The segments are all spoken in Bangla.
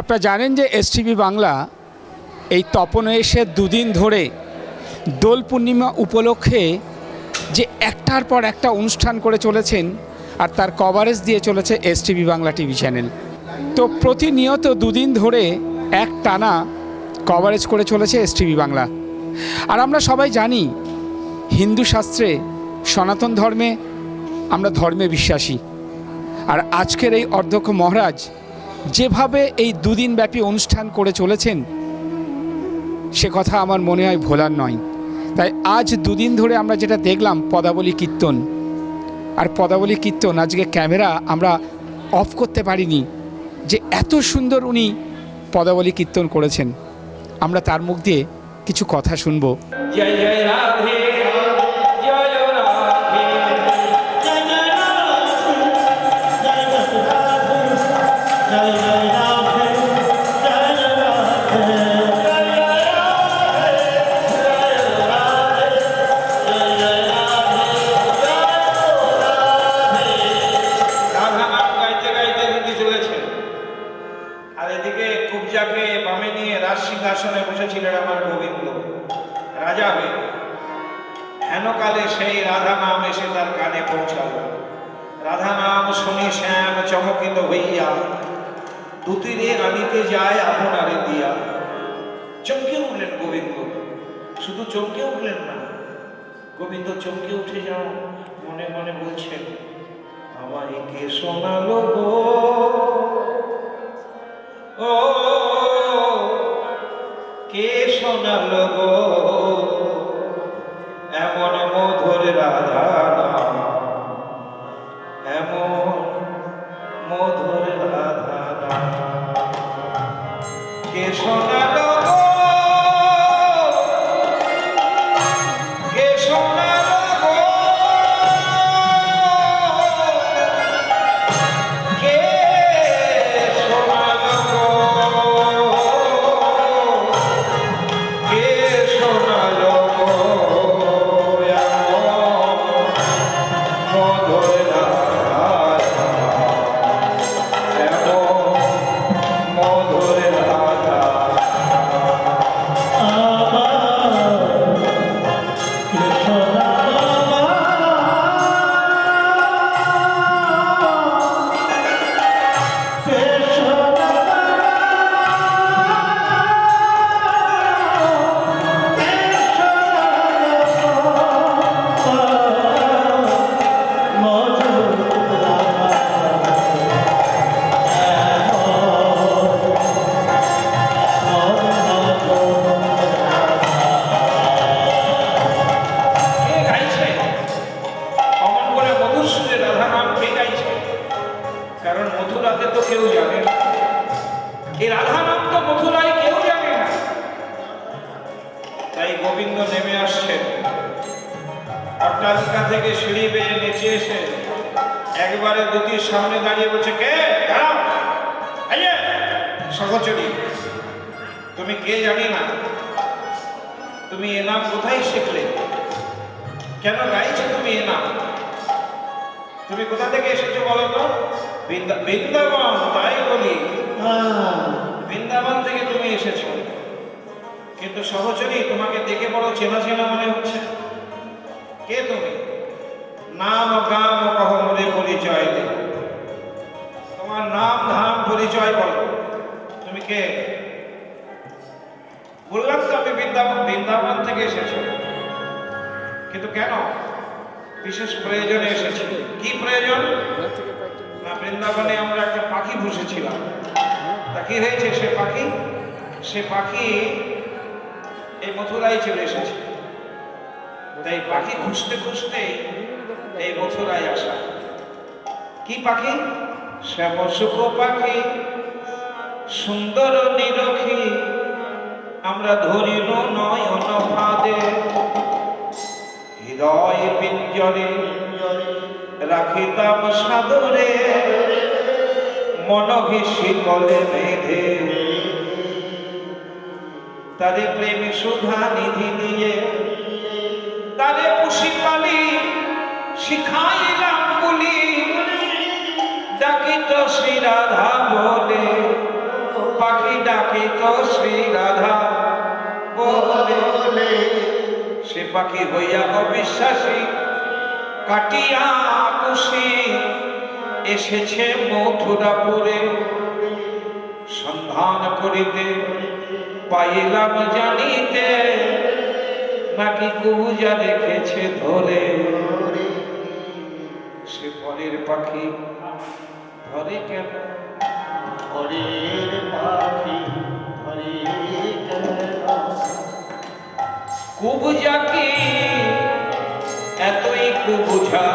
আপনারা জানেন যে এসটিভি বাংলা এই তপনয়েশের দুদিন ধরে দোল পূর্ণিমা উপলক্ষে যে একটার পর একটা অনুষ্ঠান করে চলেছেন আর তার কভারেজ দিয়ে চলেছে এসটিভি বাংলা টিভি চ্যানেল। তো প্রতিনিয়ত দুদিন ধরে এক টানা কভারেজ করে চলেছে এসটিভি বাংলা। আর আমরা সবাই জানি হিন্দু শাস্ত্রে সনাতন ধর্মে আমরা ধর্মে বিশ্বাসী। আর আজকের এই অধ্যক্ষ মহারাজ যেভাবে এই দুদিনব্যাপী অনুষ্ঠান করে চলেছেন সে কথা আমার মনে হয় ভোলার নয়। তাই আজ দুদিন ধরে আমরা যেটা দেখলাম পদাবলী কীর্তন, আর পদাবলী কীর্তন আজকে ক্যামেরা আমরা অফ করতে পারিনি যে এত সুন্দর উনি পদাবলী কীর্তন করেছেন। আমরা তার মুখ দিয়ে কিছু কথা শুনবো। জয় জয় রাধে জয় রাধে জয় জয় রাধে জয় জয় রাধে জয় জয় রাধে রাধা নাম গাইতে গাইতে দিদি চলেছে। আর এদিকে কুবজাকে বামে নিয়ে রাজ সিংহাসনে বসেছিলেন আমার গোবিন্দ রাজা হয়ে। হেনকালে সেই রাধা নাম এসে তার কানে পৌঁছাল। রাধা নাম শুনি শ্যাম চমকিত হইয়া দুতিরে আনিতে যায় আপনারে দিয়া। চমকে উঠলেন গোবিন্দ, শুধু চমকে উঠলেন না, গোবিন্দ চমকে উঠে যাও মনে মনে বলছেন, আমায় কে শোনালো গো, ও কে শোনালো গো এমন মধুর রাধা নাম, এমন মধুর রাধা নাম, কে শোনালো গো, কে শোনালো গো, কে শোনালো গো, কে শোনালো গো মধুর রাধা এমন মধুর রাধা। কারণ মথুরাতে তো কেউ জানে না, এই রাধা নাম তো মথুরায় কেউ জানে না। তাই গোবিন্দ নেমে আসছেন অট্টালিকা থেকে সিঁড়ি বেয়ে নেচে এসে একবারে দুটির সামনে দাঁড়িয়ে বলছে, কে দাঁড়াও, এই যে সহচরী, তুমি কে জানি না, তুমি এ নাম কোথায় শিখলে, কেন গাইছো তুমি এ নাম, তুমি কোথা থেকে এসেছো বলো তো? বৃন্দাবন, তাই বলি বৃন্দাবন থেকে তুমি এসেছো, কিন্তু সহচরী তোমাকে দেখে বড় চেনা চেনা মনে হচ্ছে, কে তুমি? নাম গাম কহ মোরে পরিচয় দে, তোমার নাম ধাম পরিচয় বলো, তুমি কে? বললাম তো আমি বৃন্দাবন থেকে এসেছো, কিন্তু কেন? বিশেষ প্রয়োজনে এসেছি। কি প্রয়োজন? না, বৃন্দাবনে আমরা একটা পাখি পুষেছিলাম, তা কি হয়েছে সে পাখি এই মথুরায় চলে এসেছে। তাই পাখি খুঁজতে খুঁজতে এই মথুরায় আসা। কি পাখি? শ্যাম সুখ পাখি, সুন্দর নিরখি, আমরা ধরিল নয়ন ফাঁদে, হৃদয় পিঞ্জরে রাখিতাম সাদরে, মন ঘেঁষি কলে বেঁধে, তারে প্রেমী সুধা নিধি দিয়ে, তারে পুষি পালি শিখাইলাম বলি, রাধা বলে, পাখি ডাকে তো শ্রী রাধা বলে। সে পাখি হইয়া অবিশ্বাসী কাটিয়া খুশি এসেছে মথুরাপুরে। সন্ধান করিতে পাইলাম জানিতে, নাকি কুবুজা রেখেছে ধরে। সে পরের পাখি ধরে কেন? পরের পাখি ধরে কেন? কুবুজা কি এতই কুবুঝা?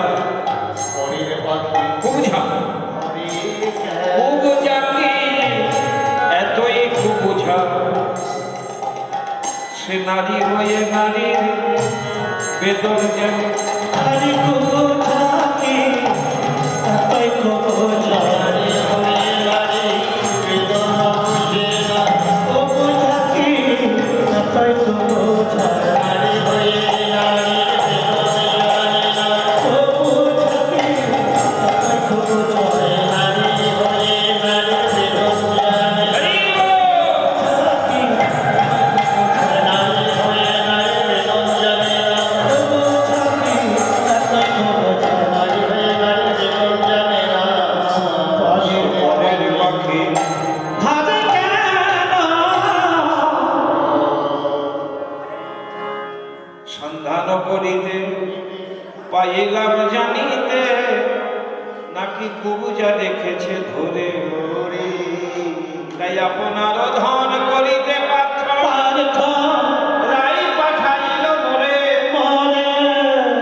পরের পাখি কুবুঝা ধরে কেন? কুবুজা কি এতই কুবুঝা? সে নারী হয়ে নারীর বেদন যেন হরি কুবুঝাকে এতই কুবুঝা। হরি হয়ে নারী বেদনা বুঝে না। কুবুঝাকে এতই কুবুঝা। হরি হয়ে নারী বেদনা জানে না। কুবুঝাকে এতই কুবুঝা। হরি হয়ে নারী বেদনা জানে না। হরি পরের পাখি সন্ধান করিতে পাইলাম জানিতে, নাকি কুবুজা রেখেছে ধরে। তাই আপনার ধন করিতে পাত্র রাই পাঠাইল মোরে।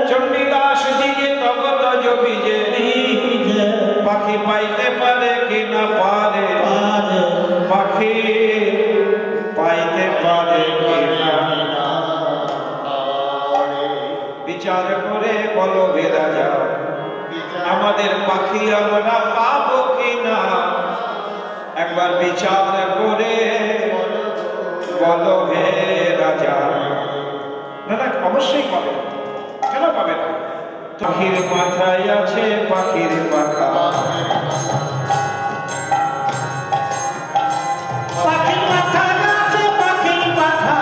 চণ্ডীদাস দিকে তগত জবিজে, পাখি পাইতে পারে কি না পারে? পাখি পাইতে পারে কি না? বিচার করে বলো হে রাজা, আমাদের পাখি আমরা পাবো কি না? একবার বিচার করে বলো হে রাজা। না না, অবশ্যই পাবে, কেন পাবে না? পাখির মাথায় আছে পাখির পাখা, পাখির মাথায় আছে পাখির পাখা।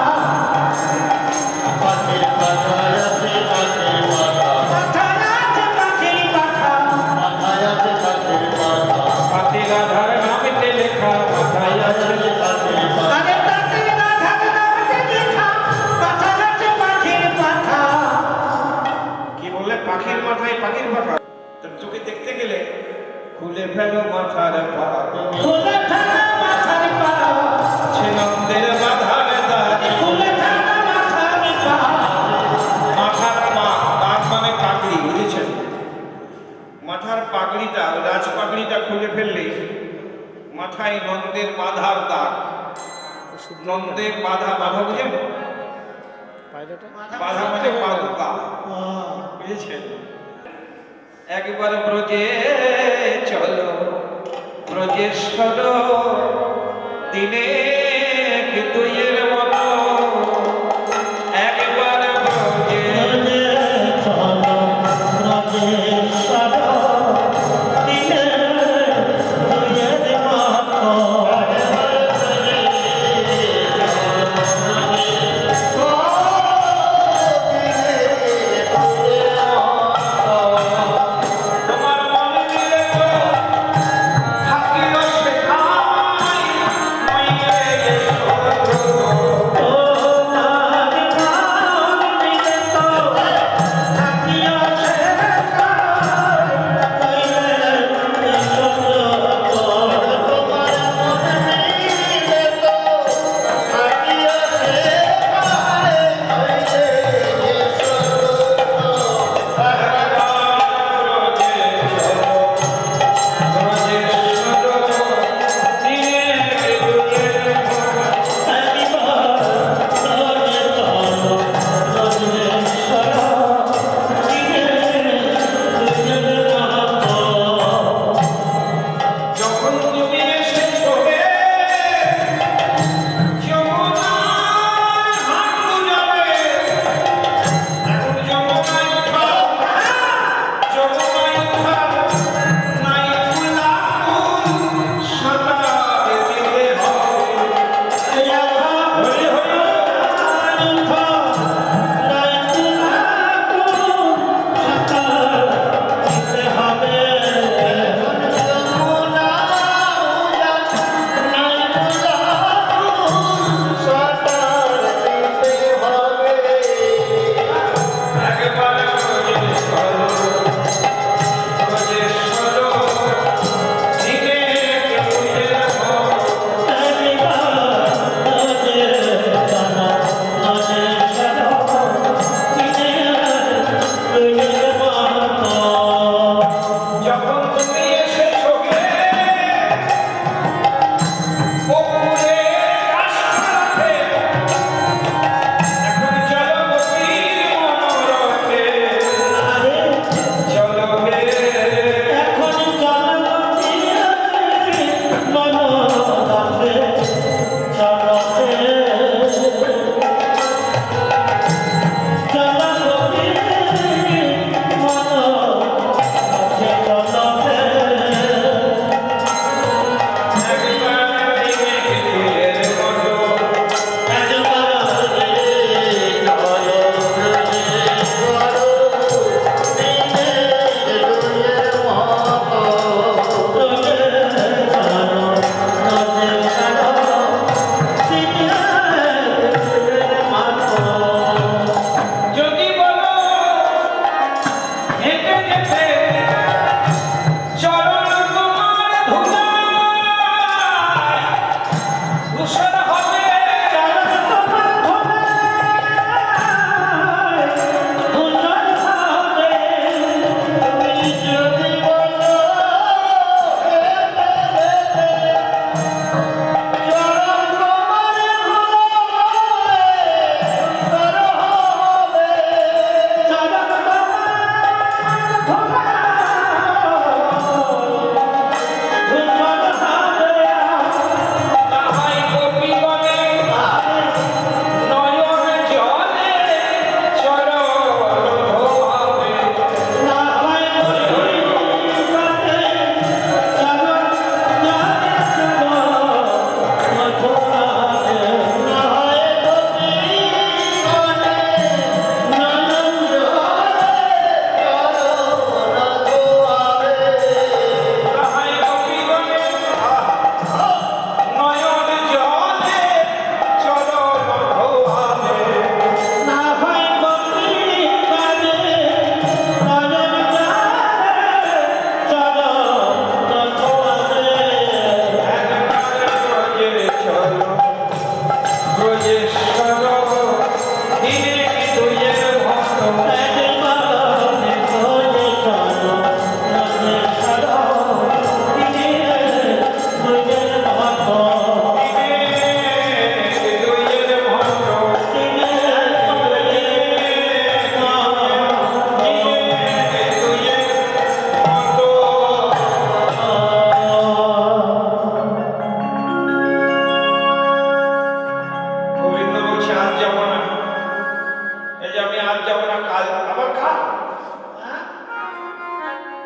পাখির পাখায় আছে পাখির পাখা। মাথায় আছে পাখির পাখা। মাথায় আছে পাখির পাখা। পাখি রাধার নামেতে লেখা মাথায় আছে। পাখির পাখা। আরে পাখির রাধার নামে লেখা মাথায় আছে পাখির পাখা। কি বললে? পাখির মাথায় পাখির পাখা। তোকে দেখতে গেলে খুলে ফেলো মাথার পা, খুলে ফেলো মাথার পা। আছে নন্দের মাথার দাড়ি। খুলে ফেলো মাথার পা। মাথার পা, তার মানে পাগড়ি, বুঝেছেন? মাথার পাগড়িটা, রাজ পাগড়িটা খুলে ফেললে মাথায় নন্দের বাধার দাগ। নন্দের বাধা, বাধা বুঝেন? বাধা মানে পাদুকা, বুঝেছেন? একবার ব্রজে চলো ব্রজেশ্বর, দিনে দুইয়ের মতো। একবার ব্রজে চলো ব্রজেশ্বর, দিনে দুইয়ের মতো। তোমার মনে মিলে গো, থাকিও সেখাই, মাইয়ে এসো দ্রুত। তোমার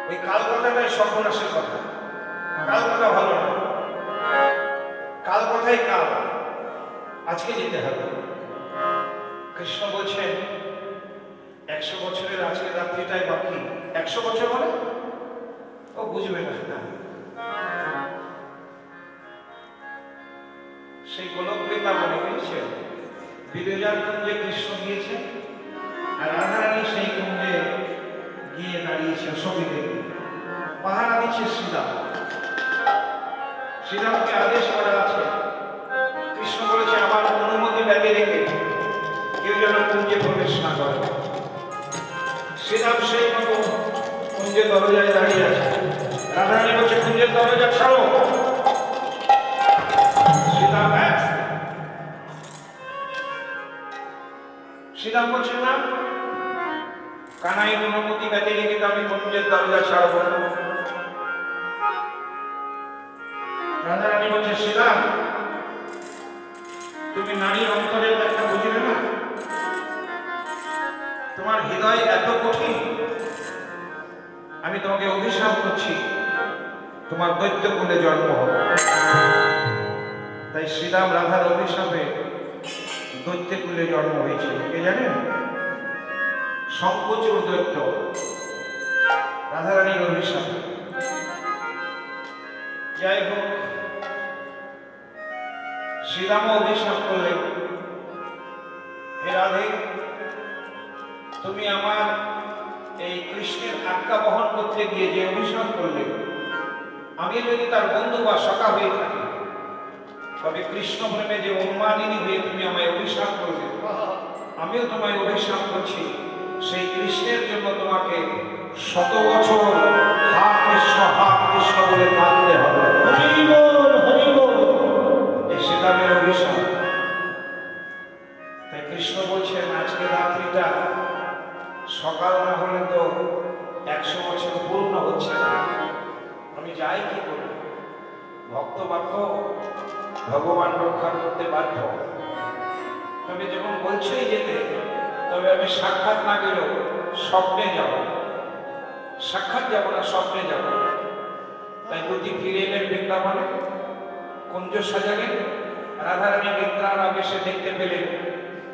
ওই কাল কথাটাই সর্বনাশের কথা। কাল কথা ভালো না, কাল কথাই কাল, আজকে যেতে হবে। কৃষ্ণ বলছেন 100 বছরের আজকে রাত্রিটাই বাকি। 100 বছর মানে ও বুঝবে না। সেই গোলক বৃন্দাবনে গিয়েছে, বিরজার কুঞ্জে কৃষ্ণ গিয়েছে, আর রাধারানী সেই কুঞ্জে গিয়ে দাঁড়িয়েছে। সবিতে পাহারা দিচ্ছে শ্রীরাম। শ্রীরামকে আদেশ করা আছে, কৃষ্ণ বলেছে আমার অনুমতি ব্যাগে রেখে কেউ যেন কুঞ্জে প্রবেশ না করে। শ্রীরাম সেই মতো কুঞ্জের দরজায় দাঁড়িয়ে আছে। রাধারানী বলছে কুঞ্জের দরজা ছাড়ো। শ্রীরাম শ্রীরাম বলছে না, কানাইয়ের অনুমতি ব্যাগে রেখে তো আমি কুঞ্জের দরজা ছাড়বো না। রাধারানী বলছে শ্রীরাম তুমি নারীর অন্তরের ব্যাখ্যা বুঝবে না, তোমার হৃদয় এত কঠিন, আমি তোমাকে অভিশাপ করছি তোমার দৈত্য কুলে জন্ম হবে। তাই শ্রীরাম রাধার অভিশাপে দৈত্য কুলে জন্ম হয়েছিল। কে জানেন? শঙ্কচূড় দৈত্য, রাধারানীর অভিশাপে। যাই হোক, শ্রীরাম অভিশাপ করলেন, হে রাধে তুমি আমার এই কৃষ্ণের আজ্ঞা বহন করতে গিয়ে যে অভিশাপ করলে, আমি যদি তার বন্ধু বা সখা হয়ে থাকি, তবে কৃষ্ণ প্রেমে যে উন্মাদিনী হয়ে তুমি আমায় অভিশাপ করবে, আমিও তোমায় অভিশাপ করছি সেই কৃষ্ণের জন্য তোমাকে 100 বছর হা কৃষ্ণ বলে কাঁদতে হবে। হরি বল, হরি বল। এই শ্রীরামের অভিশাপ। তাই কৃষ্ণ বলছেন আজকে রাত্রিটা সকাল না হলে তো 100 বছর পূর্ণ হচ্ছে না, আমি যাই কি করব? ভক্ত বাক্য ভগবান রক্ষা করতে বাধ্য। তবে যখন বলছেই যেতে, তবে আমি সাক্ষাৎ না গেলেও স্বপ্নে যাব। সাক্ষাৎ যাব না, স্বপ্নে যাব। তাই প্রতি ফিরে এলেন বৃন্দাবনে, কুঞ্জ সাজালেন। রাধারানী নিদ্রার আবেশে দেখতে পেলেন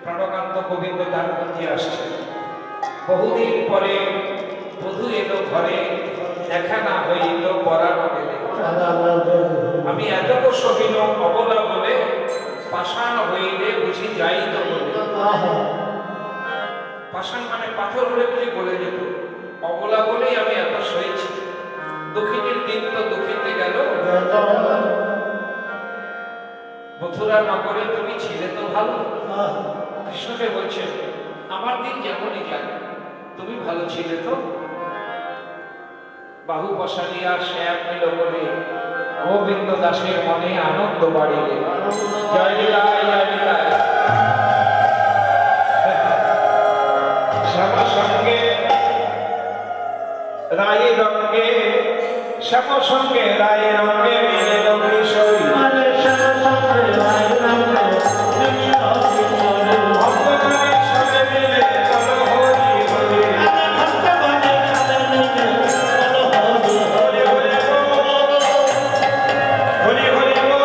প্রাণকান্ত গোবিন্দ তার কুঞ্জে আসছে। বহুদিন পরে বধূ এলো ঘরে, দেখা না হইল পরানো গেলে। আমি এতক সহিল অবলা বলে, পাষাণ হইলে বুঝি যাই তো বলে। পাষাণ মানে পাথর হলে বুঝি গলে যেত, অবলা বলেই আমি এত সয়েছি। দুঃখিনীর দিন তো দুঃখিতে গেল, মথুরা নগরে তুমি ছিলে তো ভালো। কৃষ্ণকে বলছেন আমার দিন যেমনই যাক, তুমি ভালো ছিলে তো। বাহু পশালিয়া শ্যাম নিল বলে, গোবিন্দ দাসের মনে আনন্দ বাড়িলে। জয় লীলায় জয় লীলায়। শ্যাম সঙ্গে রায়ে রঙ্গে, শ্যাম সঙ্গে রায়ে রঙ্গে মিলে কিশোরী। ভক্তগণের সঙ্গে মিলে চলো হরি হরি। হরি হরি বল,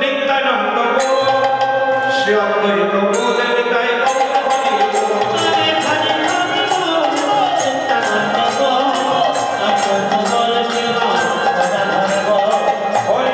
নিত্যানন্দ বল, শ্রী অদ্বৈত বোধে নিতাই গৌর হরি বল। হরি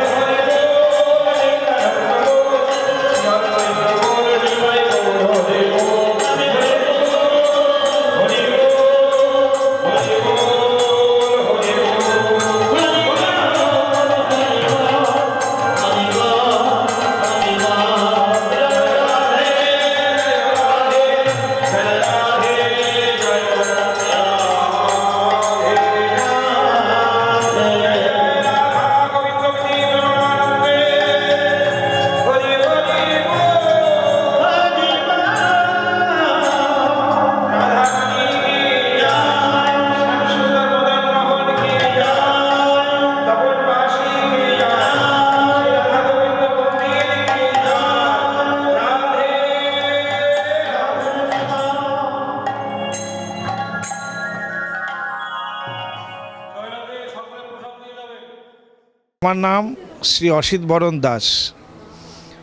আমার নাম শ্রী অসিত বরণ দাস।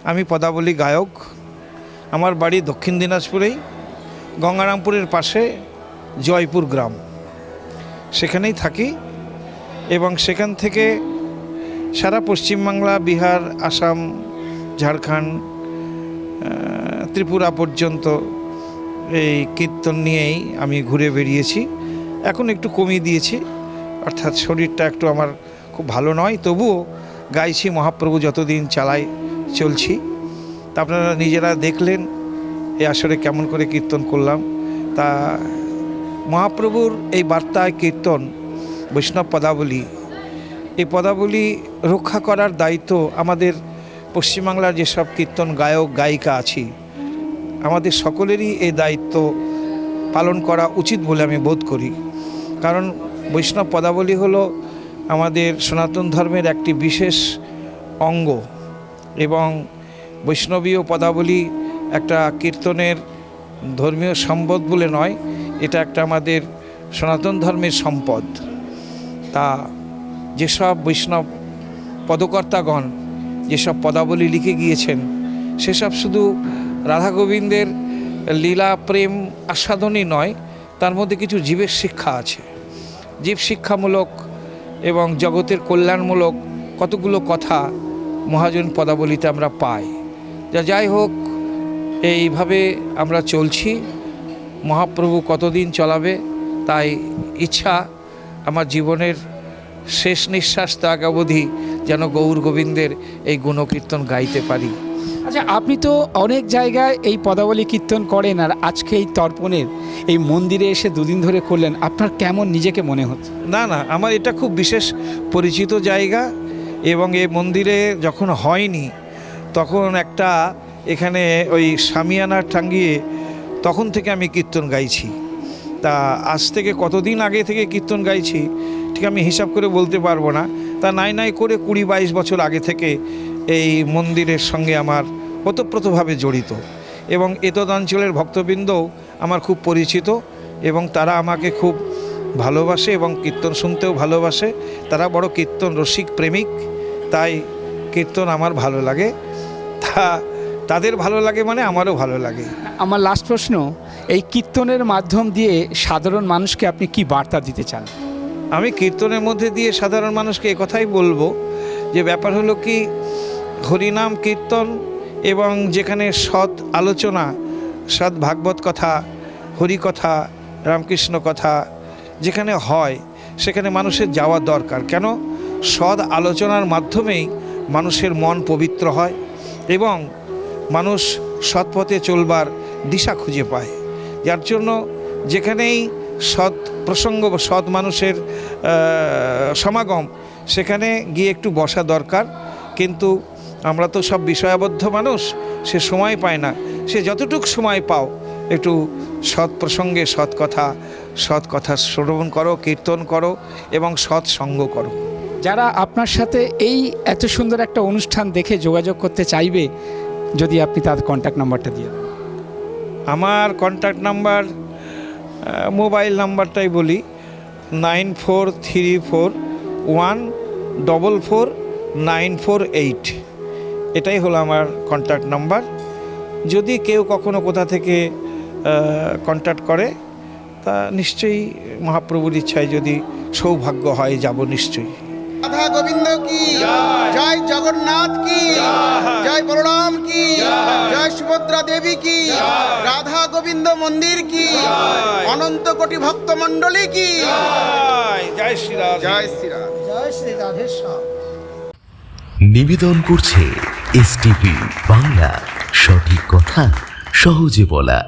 আমি পদাবলী গায়ক। আমার বাড়ি দক্ষিণ দিনাজপুরেই, গঙ্গারামপুরের পাশে জয়পুর গ্রাম, সেখানেই থাকি এবং সেখান থেকে সারা পশ্চিমবাংলা, বিহার, আসাম, ঝাড়খণ্ড, ত্রিপুরা পর্যন্ত এই কীর্তন নিয়েই আমি ঘুরে বেরিয়েছি। এখন একটু কমিয়ে দিয়েছি, অর্থাৎ শরীরটা একটু আমার খুব ভালো নয়, তবুও গাইছি, মহাপ্রভু যতদিন চালায় চলছি। তা আপনারা নিজেরা দেখলেন এই আসরে কেমন করে কীর্তন করলাম। তা মহাপ্রভুর এই বার্তায় কীর্তন, বৈষ্ণব পদাবলী, এই পদাবলী রক্ষা করার দায়িত্ব আমাদের পশ্চিমবাংলার যেসব কীর্তন গায়ক গায়িকা আছি, আমাদের সকলেরই এই দায়িত্ব পালন করা উচিত বলে আমি বোধ করি। কারণ বৈষ্ণব পদাবলী হলো আমাদের সনাতন ধর্মের একটি বিশেষ অঙ্গ এবং বৈষ্ণবীয় পদাবলী একটা কীর্তনের ধর্মীয় সম্পদ বলে নয়, এটা একটা আমাদের সনাতন ধর্মের সম্পদ। তা যেসব বৈষ্ণব পদকর্তাগণ যেসব পদাবলী লিখে গিয়েছেন, সেসব শুধু রাধা গোবিন্দের লীলা প্রেম আস্বাদনই নয়, তার মধ্যে কিছু জীবের শিক্ষা আছে। জীব শিক্ষামূলক এবং জগতের কল্যাণমূলক কতগুলো কথা মহাজন পদাবলীতে আমরা পাই। যাই হোক, এইভাবে আমরা চলছি। মহাপ্রভু কতদিন চলাবে, তাই ইচ্ছা আমার জীবনের শেষ নিঃশ্বাস ত্যাগ অবধি যেন গৌর গোবিন্দের এই গুণকীর্তন গাইতে পারি। আচ্ছা, আপনি তো অনেক জায়গায় এই পদাবলী কীর্তন করেন, আর আজকে এই তর্পণের এই মন্দিরে এসে দুদিন ধরে করলেন, আপনার কেমন নিজেকে মনে হচ্ছে? না, আমার এটা খুব বিশেষ পরিচিত জায়গা এবং এই মন্দিরে যখন হয়নি তখন একটা এখানে ওই শামিয়ানা টাঙ্গিয়ে তখন থেকে আমি কীর্তন গাইছি। তা আজ থেকে কতদিন আগে থেকে কীর্তন গাইছি ঠিক আমি হিসাব করে বলতে পারবো না। তা নাই করে 20-22 বছর আগে থেকে এই মন্দিরের সঙ্গে আমার ওতপ্রোতভাবে জড়িত এবং এতদ অঞ্চলের ভক্তবৃন্দও আমার খুব পরিচিত এবং তারা আমাকে খুব ভালোবাসে এবং কীর্তন শুনতেও ভালোবাসে। তারা বড় কীর্তন রসিক প্রেমিক, তাই কীর্তন আমার ভালো লাগে। তাদের ভালো লাগে মানে আমারও ভালো লাগে। আমার লাস্ট প্রশ্ন, এই কীর্তনের মাধ্যম দিয়ে সাধারণ মানুষকে আপনি কি বার্তা দিতে চান? আমি কীর্তনের মধ্যে দিয়ে সাধারণ মানুষকে একথাই বলবো যে ব্যাপার হলো কি, হরিনাম কীর্তন এবং যেখানে সৎ আলোচনা, সৎ ভাগবত কথা, হরি কথা, রামকৃষ্ণ কথা যেখানে হয় সেখানে মানুষের যাওয়া দরকার। কেন? সৎ আলোচনার মাধ্যমেই মানুষের মন পবিত্র হয় এবং মানুষ সৎ পথে চলবার দিশা খুঁজে পায়। যার জন্য যেখানেই সৎ প্রসঙ্গ বা সৎ মানুষের সমাগম, সেখানে গিয়ে একটু বসা দরকার। কিন্তু আমরা তো সব বিষয়াবদ্ধ মানুষ, সে সময় পায় না। সে যতটুকু সময় পাও একটু সৎ প্রসঙ্গে সৎ কথা শ্রবণ করো, কীর্তন করো এবং সৎ সঙ্গ করো। যারা আপনার সাথে এই এত সুন্দর একটা অনুষ্ঠান দেখে যোগাযোগ করতে চাইবে, যদি আপনি তার কন্ট্যাক্ট নাম্বারটা দিয়ে দেন। আমার কন্ট্যাক্ট নাম্বার, মোবাইল নাম্বারটাই বলি, 9434144948। এটাই হলো আমার কন্ট্যাক্ট নাম্বার। যদি কেউ কখনো কোথা থেকে কন্ট্যাক্ট করে, তা নিশ্চয়ই মহাপ্রভুর ইচ্ছায় যদি সৌভাগ্য হয় যাব নিশ্চয়ই। রাধা গোবিন্দ কি জয়, জগন্নাথ কি জয়, বলরাম কি জয়, সুভদ্রা দেবী কি, রাধা গোবিন্দ মন্দির কি, অনন্ত কোটি ভক্ত মণ্ডলী কি জয় শ্রীরাম, জয় শ্রীরাম, জয় শ্রী রাধেশ্বর। নিবেদন করছে এসটিভি বাংলা, সঠিক কথা সহজে বলা।